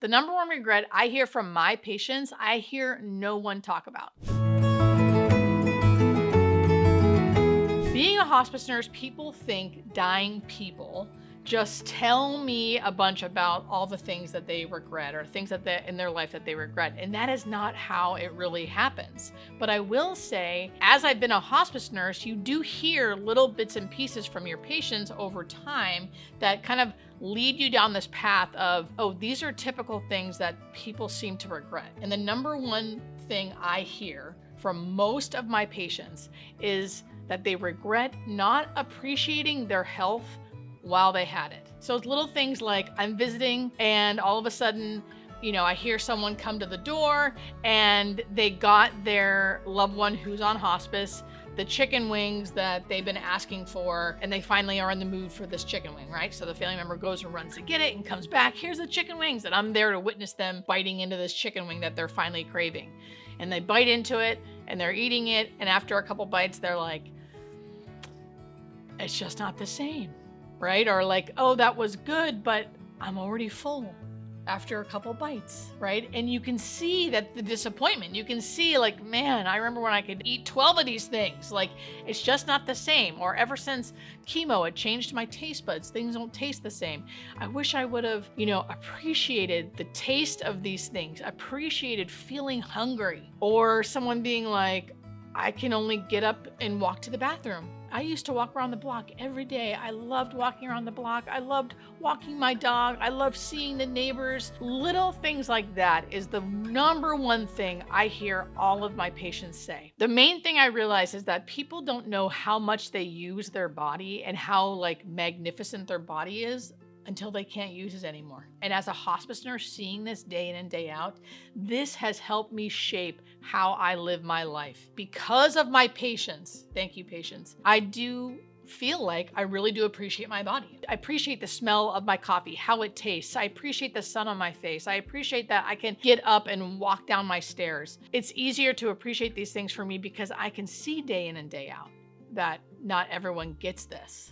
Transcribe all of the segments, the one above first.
The number one regret I hear from my patients, I hear no one talk about. Being a hospice nurse, people think dying people just tell me a bunch about all the things that they regret or things that in their life that they regret. And that is not how it really happens. But I will say, as I've been a hospice nurse, you do hear little bits and pieces from your patients over time that kind of lead you down this path of, oh, these are typical things that people seem to regret. And the number one thing I hear from most of my patients is that they regret not appreciating their health while they had it. So it's little things like I'm visiting and all of a sudden, I hear someone come to the door and they got their loved one who's on hospice the chicken wings that they've been asking for, and they finally are in the mood for this chicken wing, right? So the family member goes and runs to get it and comes back, here's the chicken wings, and I'm there to witness them biting into this chicken wing that they're finally craving. And they bite into it and they're eating it, and after a couple bites, they're like, it's just not the same, right? Or like, oh, that was good, but I'm already full after a couple bites, right? And you can see that the disappointment, you can see like, man, I remember when I could eat 12 of these things, like it's just not the same. Or ever since chemo, it changed my taste buds. Things don't taste the same. I wish I would have, appreciated the taste of these things, appreciated feeling hungry. Or someone being like, I can only get up and walk to the bathroom. I used to walk around the block every day. I loved walking around the block. I loved walking my dog. I loved seeing the neighbors. Little things like that is the number one thing I hear all of my patients say. The main thing I realize is that people don't know how much they use their body and how magnificent their body is until they can't use it anymore. And as a hospice nurse, seeing this day in and day out, this has helped me shape how I live my life. Because of my patients, thank you patients, I do feel like I really do appreciate my body. I appreciate the smell of my coffee, how it tastes. I appreciate the sun on my face. I appreciate that I can get up and walk down my stairs. It's easier to appreciate these things for me because I can see day in and day out that not everyone gets this.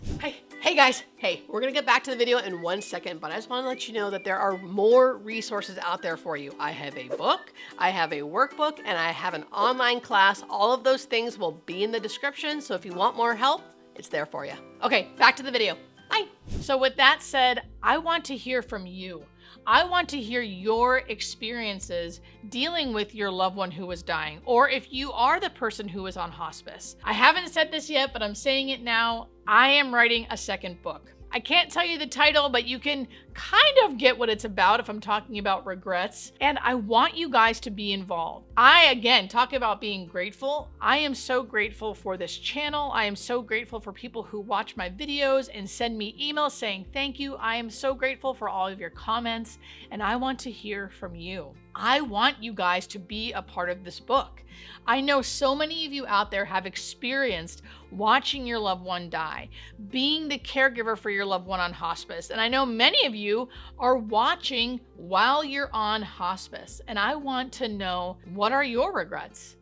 Hey guys, we're gonna get back to the video in 1 second, but I just wanna let you know that there are more resources out there for you. I have a book, I have a workbook, and I have an online class. All of those things will be in the description, so if you want more help, it's there for you. Okay, back to the video. Bye. So with that said, I want to hear from you. I want to hear your experiences dealing with your loved one who was dying, or if you are the person who is on hospice. I haven't said this yet, but I'm saying it now. I am writing a second book. I can't tell you the title, but you can kind of get what it's about if I'm talking about regrets. And I want you guys to be involved. Again, talk about being grateful. I am so grateful for this channel. I am so grateful for people who watch my videos and send me emails saying thank you. I am so grateful for all of your comments, and I want to hear from you. I want you guys to be a part of this book. I know so many of you out there have experienced watching your loved one die, being the caregiver for your loved one on hospice. And I know many of you are watching while you're on hospice. And I want to know, what are your regrets?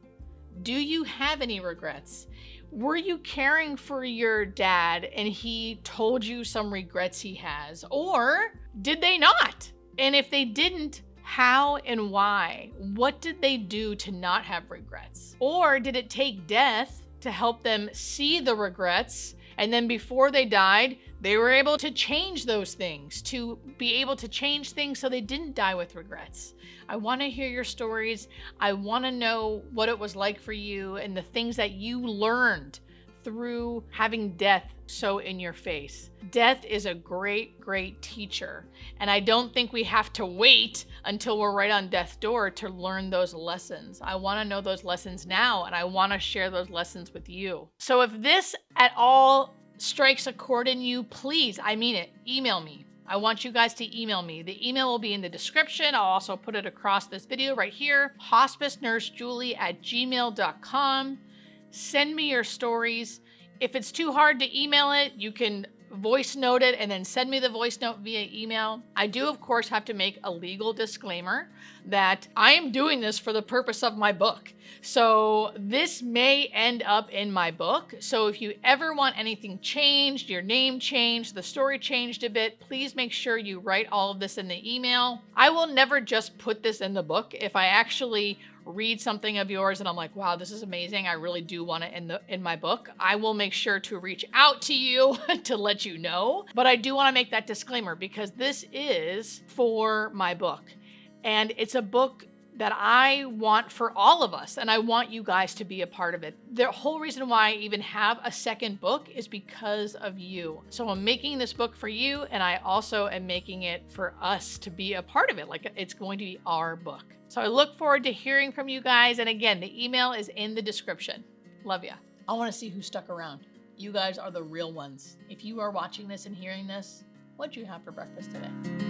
Do you have any regrets? Were you caring for your dad and he told you some regrets he has? Or did they not? And if they didn't, how and why? What did they do to not have regrets? Or did it take death to help them see the regrets, and then before they died, they were able to change those things, to be able to change things so they didn't die with regrets? I want to hear your stories. I want to know what it was like for you and the things that you learned through having death so in your face. Death is a great, great teacher. And I don't think we have to wait until we're right on death's door to learn those lessons. I want to know those lessons now, and I want to share those lessons with you. So if this at all strikes a chord in you, please, I mean it, email me. I want you guys to email me. The email will be in the description. I'll also put it across this video right here, hospicenursejulie@gmail.com. Send me your stories. If it's too hard to email it, you can voice note it and then send me the voice note via email. I do, of course, have to make a legal disclaimer that I am doing this for the purpose of my book. So this may end up in my book. So if you ever want anything changed, your name changed, the story changed a bit, please make sure you write all of this in the email. I will never just put this in the book. If I actually read something of yours and I'm like, wow, this is amazing, I really do want it in my book, I will make sure to reach out to you to let you know. But I do want to make that disclaimer because this is for my book. And it's a book that I want for all of us, and I want you guys to be a part of it. The whole reason why I even have a second book is because of you. So I'm making this book for you, and I also am making it for us to be a part of it. Like, it's going to be our book. So I look forward to hearing from you guys. And again, the email is in the description. Love ya. I want to see who stuck around. You guys are the real ones. If you are watching this and hearing this, what'd you have for breakfast today?